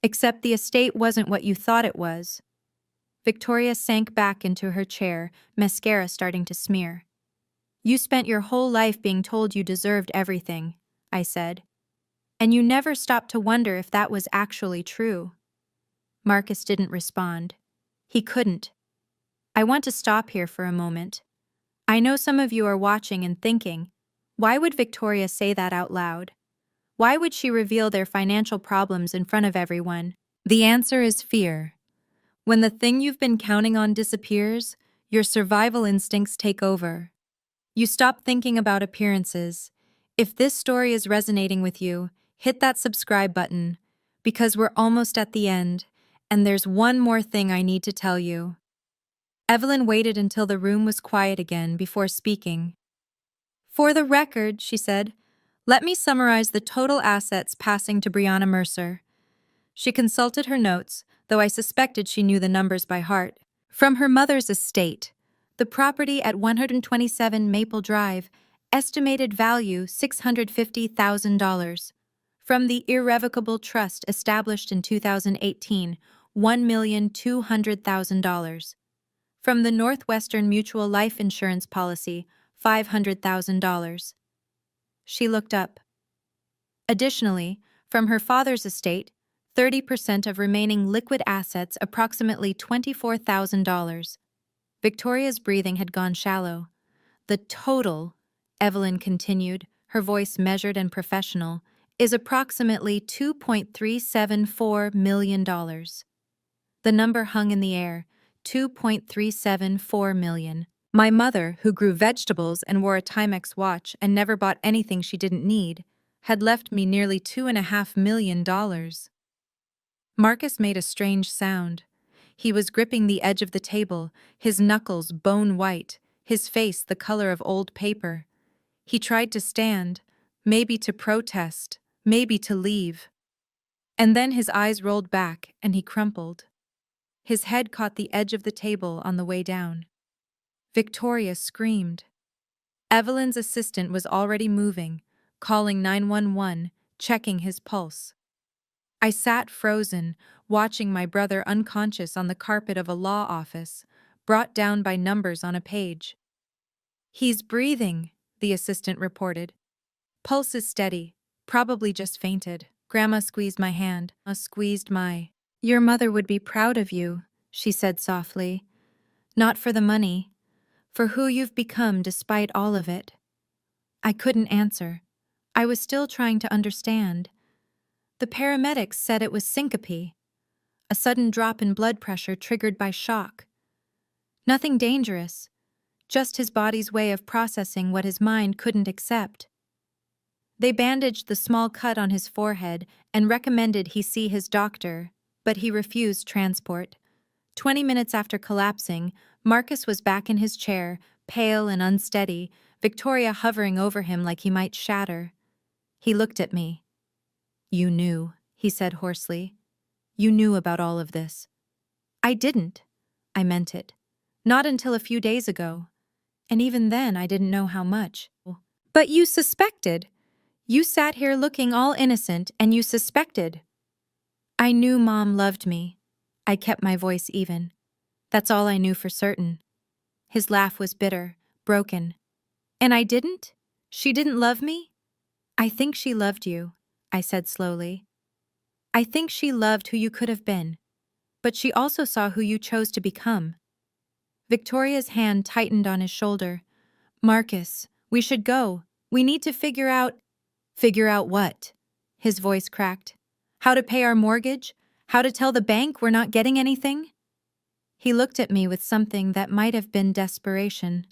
Except the estate wasn't what you thought it was. Victoria sank back into her chair, mascara starting to smear. You spent your whole life being told you deserved everything, I said. And you never stopped to wonder if that was actually true. Marcus didn't respond. He couldn't. I want to stop here for a moment. I know some of you are watching and thinking, why would Victoria say that out loud? Why would she reveal their financial problems in front of everyone? The answer is fear. When the thing you've been counting on disappears, your survival instincts take over. You stop thinking about appearances. If this story is resonating with you, hit that subscribe button, because we're almost at the end, and there's one more thing I need to tell you. Evelyn waited until the room was quiet again before speaking. For the record, she said, let me summarize the total assets passing to Brianna Mercer. She consulted her notes, though I suspected she knew the numbers by heart. From her mother's estate, the property at 127 Maple Drive, estimated value $650,000. From the irrevocable trust established in 2018, $1,200,000. From the Northwestern Mutual Life Insurance Policy, $500,000. She looked up. Additionally, from her father's estate, 30% of remaining liquid assets, approximately $24,000. Victoria's breathing had gone shallow. The total, Evelyn continued, her voice measured and professional, is approximately $2.374 million. The number hung in the air, $2.374 million. My mother, who grew vegetables and wore a Timex watch and never bought anything she didn't need, had left me nearly $2.5 million. Marcus made a strange sound. He was gripping the edge of the table, his knuckles bone white, his face the color of old paper. He tried to stand, maybe to protest, maybe to leave. And then his eyes rolled back and he crumpled. His head caught the edge of the table on the way down. Victoria screamed. Evelyn's assistant was already moving, calling 911, checking his pulse. I sat frozen, watching my brother unconscious on the carpet of a law office, brought down by numbers on a page. He's breathing, the assistant reported. Pulse is steady, probably just fainted. Grandma squeezed my hand, Your mother would be proud of you, she said softly. Not for the money, for who you've become despite all of it. I couldn't answer. I was still trying to understand. The paramedics said it was syncope, a sudden drop in blood pressure triggered by shock. Nothing dangerous, just his body's way of processing what his mind couldn't accept. They bandaged the small cut on his forehead and recommended he see his doctor, but he refused transport. 20 minutes after collapsing, Marcus was back in his chair, pale and unsteady, Victoria hovering over him like he might shatter. He looked at me. You knew, he said hoarsely. You knew about all of this. I didn't. I meant it. Not until a few days ago. And even then I didn't know how much. But you suspected. You sat here looking all innocent and you suspected. I knew Mom loved me. I kept my voice even. That's all I knew for certain. His laugh was bitter, broken. And I didn't? She didn't love me? I think she loved you, I said slowly. I think she loved who you could have been, but she also saw who you chose to become. Victoria's hand tightened on his shoulder. Marcus, we should go. We need to figure out... Figure out what? His voice cracked. How to pay our mortgage? How to tell the bank we're not getting anything? He looked at me with something that might have been desperation.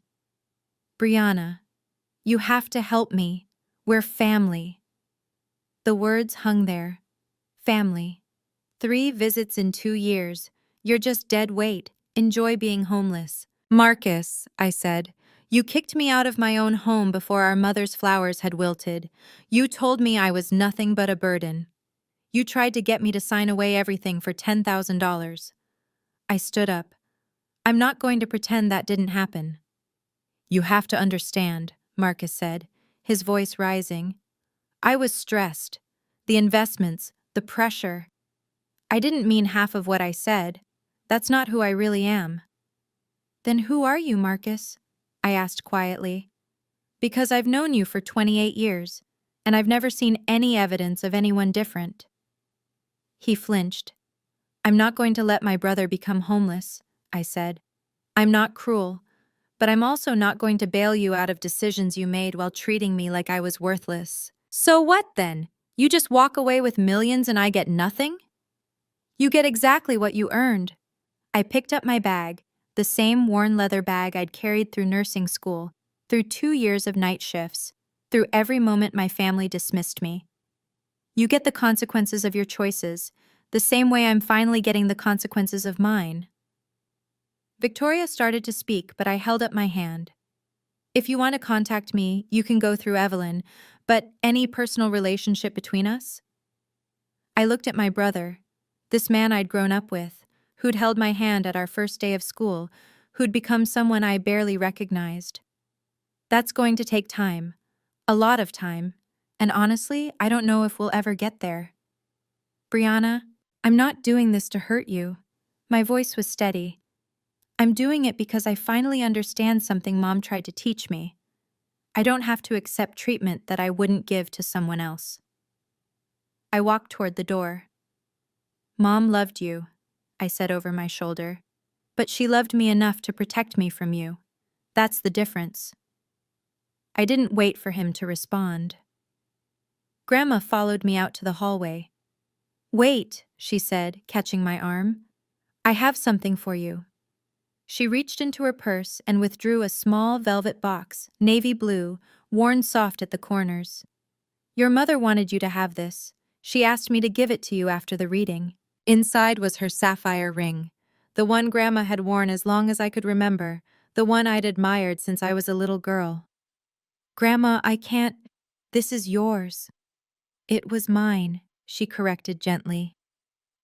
Brianna, you have to help me. We're family. The words hung there. Family. 3 visits in 2 years. You're just dead weight. Enjoy being homeless. Marcus, I said, you kicked me out of my own home before our mother's flowers had wilted. You told me I was nothing but a burden. You tried to get me to sign away everything for $10,000. I stood up. I'm not going to pretend that didn't happen. You have to understand, Marcus said, his voice rising. I was stressed. The investments, the pressure. I didn't mean half of what I said. That's not who I really am. Then who are you, Marcus? I asked quietly. Because I've known you for 28 years, and I've never seen any evidence of anyone different. He flinched. I'm not going to let my brother become homeless, I said. I'm not cruel, but I'm also not going to bail you out of decisions you made while treating me like I was worthless. So what then? You just walk away with millions and I get nothing? You get exactly what you earned. I picked up my bag, the same worn leather bag I'd carried through nursing school, through 2 years of night shifts, through every moment my family dismissed me. You get the consequences of your choices, the same way I'm finally getting the consequences of mine. Victoria started to speak, but I held up my hand. If you want to contact me, you can go through Evelyn, but any personal relationship between us? I looked at my brother, this man I'd grown up with, who'd held my hand at our first day of school, who'd become someone I barely recognized. That's going to take time, a lot of time, and honestly, I don't know if we'll ever get there. Brianna, I'm not doing this to hurt you. My voice was steady. I'm doing it because I finally understand something Mom tried to teach me. I don't have to accept treatment that I wouldn't give to someone else. I walked toward the door. Mom loved you, I said over my shoulder, but she loved me enough to protect me from you. That's the difference. I didn't wait for him to respond. Grandma followed me out to the hallway. Wait, she said, catching my arm. I have something for you. She reached into her purse and withdrew a small velvet box, navy blue, worn soft at the corners. Your mother wanted you to have this. She asked me to give it to you after the reading. Inside was her sapphire ring, the one Grandma had worn as long as I could remember, the one I'd admired since I was a little girl. Grandma, I can't. This is yours. It was mine, she corrected gently.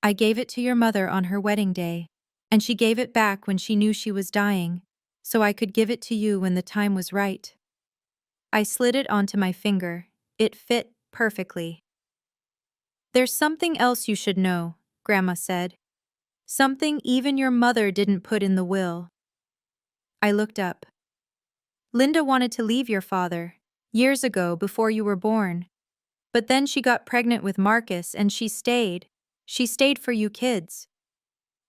I gave it to your mother on her wedding day, and she gave it back when she knew she was dying, so I could give it to you when the time was right. I slid it onto my finger. It fit perfectly. There's something else you should know, Grandma said. Something even your mother didn't put in the will. I looked up. Linda wanted to leave your father, years ago before you were born. But then she got pregnant with Marcus and she stayed. She stayed for you kids.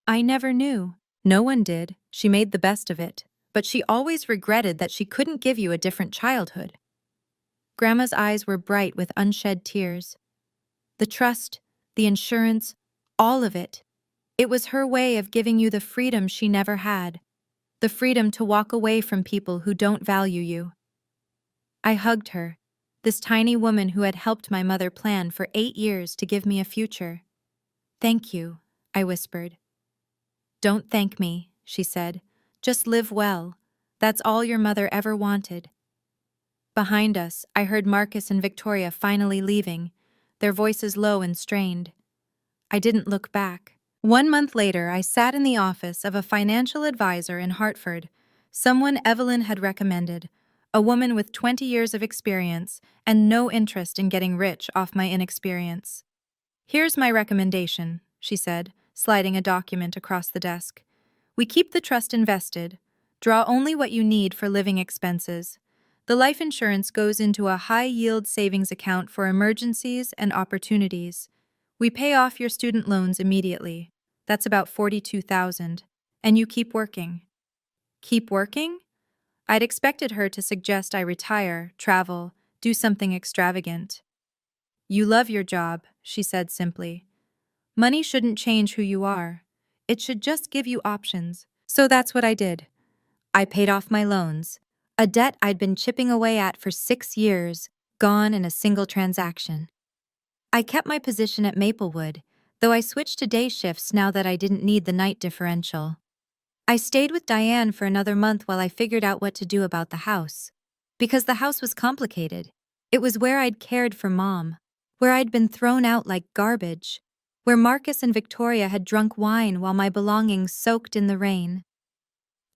I never knew. No one did. She made the best of it. But she always regretted that she couldn't give you a different childhood. Grandma's eyes were bright with unshed tears. The trust, the insurance, all of it. It was her way of giving you the freedom she never had. The freedom to walk away from people who don't value you. I hugged her, this tiny woman who had helped my mother plan for 8 years to give me a future. Thank you, I whispered. Don't thank me, she said. Just live well. That's all your mother ever wanted. Behind us, I heard Marcus and Victoria finally leaving, their voices low and strained. I didn't look back. 1 month later, I sat in the office of a financial advisor in Hartford, someone Evelyn had recommended, a woman with 20 years of experience and no interest in getting rich off my inexperience. Here's my recommendation, she said, sliding a document across the desk. We keep the trust invested. Draw only what you need for living expenses. The life insurance goes into a high-yield savings account for emergencies and opportunities. We pay off your student loans immediately. That's about $42,000. And you keep working. Keep working? I'd expected her to suggest I retire, travel, do something extravagant. You love your job, she said simply. Money shouldn't change who you are. It should just give you options. So that's what I did. I paid off my loans, a debt I'd been chipping away at for 6 years, gone in a single transaction. I kept my position at Maplewood, though I switched to day shifts now that I didn't need the night differential. I stayed with Diane for another month while I figured out what to do about the house. Because the house was complicated. It was where I'd cared for Mom, where I'd been thrown out like garbage, where Marcus and Victoria had drunk wine while my belongings soaked in the rain.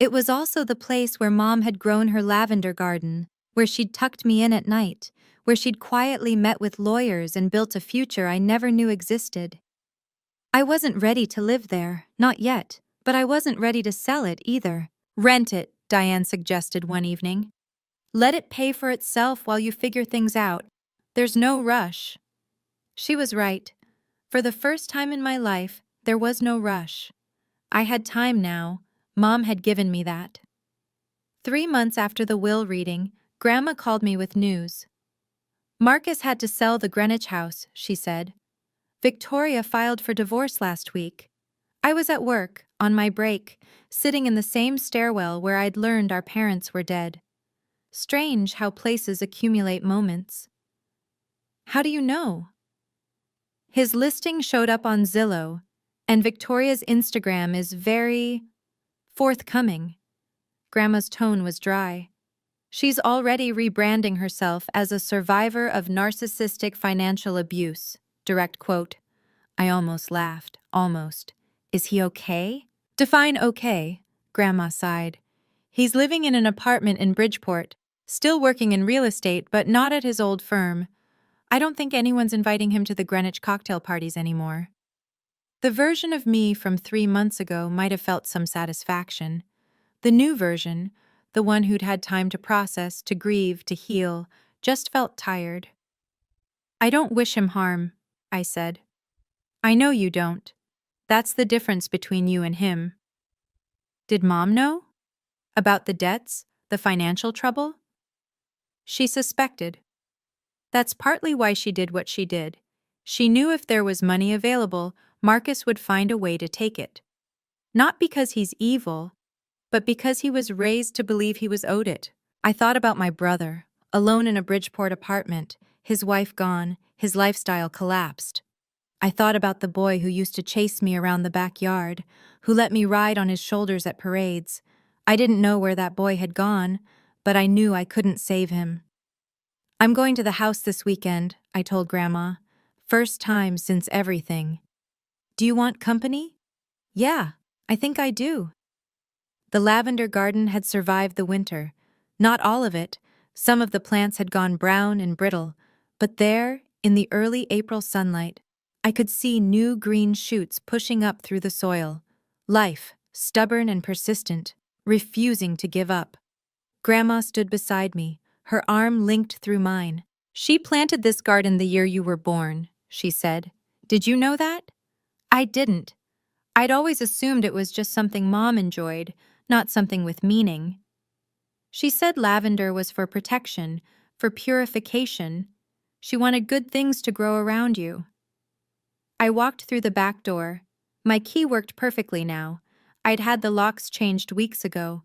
It was also the place where Mom had grown her lavender garden, where she'd tucked me in at night, where she'd quietly met with lawyers and built a future I never knew existed. I wasn't ready to live there, not yet, but I wasn't ready to sell it either. Rent it, Diane suggested one evening. Let it pay for itself while you figure things out. There's no rush. She was right. For the first time in my life, there was no rush. I had time now. Mom had given me that. 3 months after the will reading, Grandma called me with news. Marcus had to sell the Greenwich house, she said. Victoria filed for divorce last week. I was at work, on my break, sitting in the same stairwell where I'd learned our parents were dead. Strange how places accumulate moments. How do you know? His listing showed up on Zillow, and Victoria's Instagram is very forthcoming. Grandma's tone was dry. She's already rebranding herself as a survivor of narcissistic financial abuse. Direct quote. I almost laughed. Almost. Is he okay? Define okay, Grandma sighed. He's living in an apartment in Bridgeport, still working in real estate, but not at his old firm. I don't think anyone's inviting him to the Greenwich cocktail parties anymore. The version of me from 3 months ago might have felt some satisfaction. The new version, the one who'd had time to process, to grieve, to heal, just felt tired. I don't wish him harm, I said. I know you don't. That's the difference between you and him. Did Mom know? About the debts, the financial trouble? She suspected. That's partly why she did what she did. She knew if there was money available, Marcus would find a way to take it. Not because he's evil, but because he was raised to believe he was owed it. I thought about my brother, alone in a Bridgeport apartment, his wife gone, his lifestyle collapsed. I thought about the boy who used to chase me around the backyard, who let me ride on his shoulders at parades. I didn't know where that boy had gone, but I knew I couldn't save him. I'm going to the house this weekend, I told Grandma. First time since everything. Do you want company? Yeah, I think I do. The lavender garden had survived the winter. Not all of it. Some of the plants had gone brown and brittle. But there, in the early April sunlight, I could see new green shoots pushing up through the soil. Life, stubborn and persistent, refusing to give up. Grandma stood beside me, her arm linked through mine. She planted this garden the year you were born, she said. Did you know that? I didn't. I'd always assumed it was just something Mom enjoyed, not something with meaning. She said lavender was for protection, for purification. She wanted good things to grow around you. I walked through the back door. My key worked perfectly now. I'd had the locks changed weeks ago,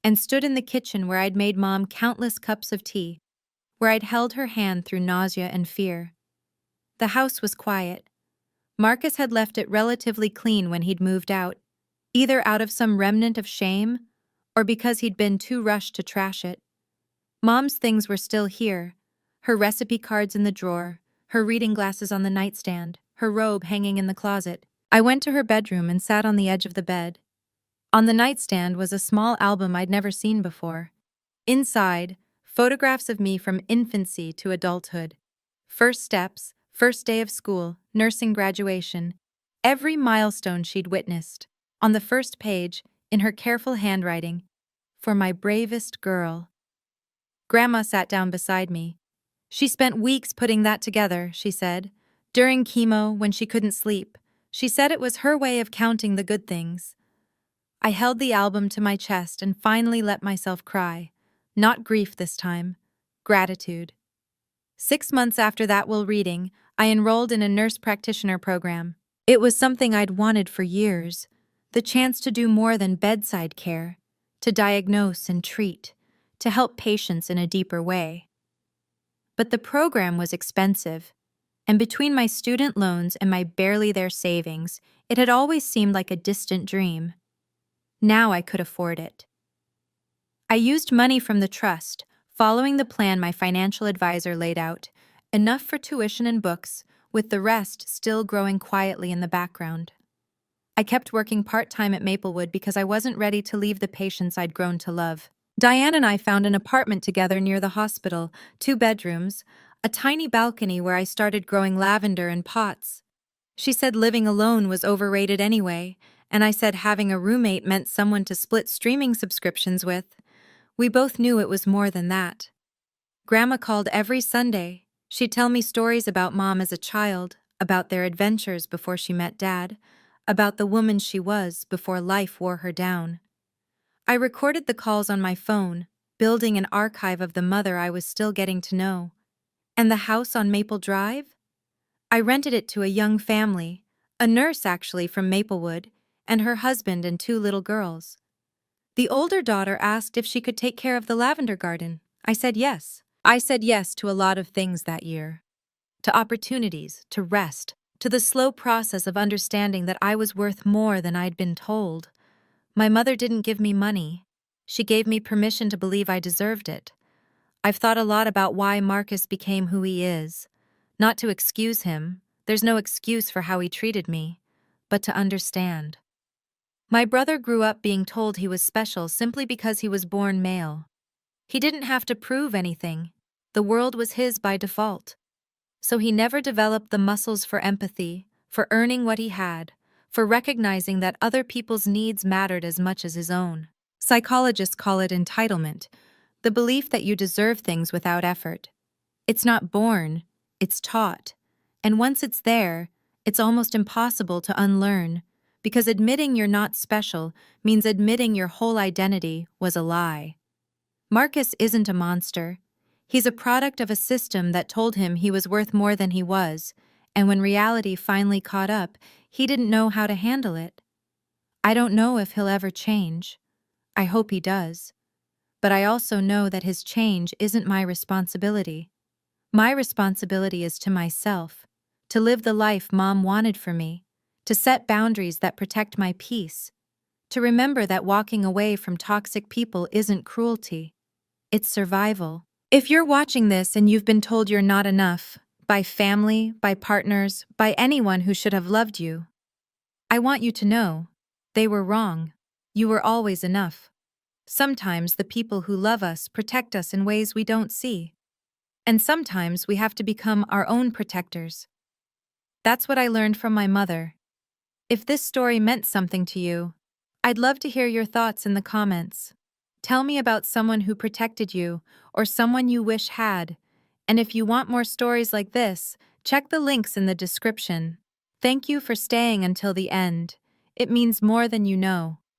and stood in the kitchen where I'd made Mom countless cups of tea, where I'd held her hand through nausea and fear. The house was quiet. Marcus had left it relatively clean when he'd moved out, either out of some remnant of shame or because he'd been too rushed to trash it. Mom's things were still here, her recipe cards in the drawer, her reading glasses on the nightstand, her robe hanging in the closet. I went to her bedroom and sat on the edge of the bed. On the nightstand was a small album I'd never seen before. Inside, photographs of me from infancy to adulthood. First steps, first day of school, nursing graduation. Every milestone she'd witnessed. On the first page, in her careful handwriting, for my bravest girl. Grandma sat down beside me. She spent weeks putting that together, she said. During chemo, when she couldn't sleep. She said it was her way of counting the good things. I held the album to my chest and finally let myself cry. Not grief this time. Gratitude. 6 months after that will reading, I enrolled in a nurse practitioner program. It was something I'd wanted for years, the chance to do more than bedside care, to diagnose and treat, to help patients in a deeper way. But the program was expensive, and between my student loans and my barely there savings, it had always seemed like a distant dream. Now I could afford it. I used money from the trust, following the plan my financial advisor laid out, enough for tuition and books, with the rest still growing quietly in the background. I kept working part-time at Maplewood because I wasn't ready to leave the patients I'd grown to love. Diane and I found an apartment together near the hospital, 2 bedrooms, a tiny balcony where I started growing lavender in pots. She said living alone was overrated anyway, and I said having a roommate meant someone to split streaming subscriptions with. We both knew it was more than that. Grandma called every Sunday. She'd tell me stories about Mom as a child, about their adventures before she met Dad, about the woman she was before life wore her down. I recorded the calls on my phone, building an archive of the mother I was still getting to know. And the house on Maple Drive? I rented it to a young family, a nurse actually from Maplewood, and her husband and 2 little girls. The older daughter asked if she could take care of the lavender garden. I said yes. I said yes to a lot of things that year. To opportunities, to rest, to the slow process of understanding that I was worth more than I'd been told. My mother didn't give me money. She gave me permission to believe I deserved it. I've thought a lot about why Marcus became who he is. Not to excuse him, there's no excuse for how he treated me, but to understand. My brother grew up being told he was special simply because he was born male. He didn't have to prove anything. The world was his by default. So he never developed the muscles for empathy, for earning what he had, for recognizing that other people's needs mattered as much as his own. Psychologists call it entitlement, the belief that you deserve things without effort. It's not born, it's taught. And once it's there, it's almost impossible to unlearn, because admitting you're not special means admitting your whole identity was a lie. Marcus isn't a monster. He's a product of a system that told him he was worth more than he was, and when reality finally caught up, he didn't know how to handle it. I don't know if he'll ever change. I hope he does. But I also know that his change isn't my responsibility. My responsibility is to myself, to live the life Mom wanted for me, to set boundaries that protect my peace, to remember that walking away from toxic people isn't cruelty. It's survival. If you're watching this and you've been told you're not enough, by family, by partners, by anyone who should have loved you, I want you to know, they were wrong. You were always enough. Sometimes the people who love us protect us in ways we don't see. And sometimes we have to become our own protectors. That's what I learned from my mother. If this story meant something to you, I'd love to hear your thoughts in the comments. Tell me about someone who protected you or someone you wish had. And if you want more stories like this, check the links in the description. Thank you for staying until the end. It means more than you know.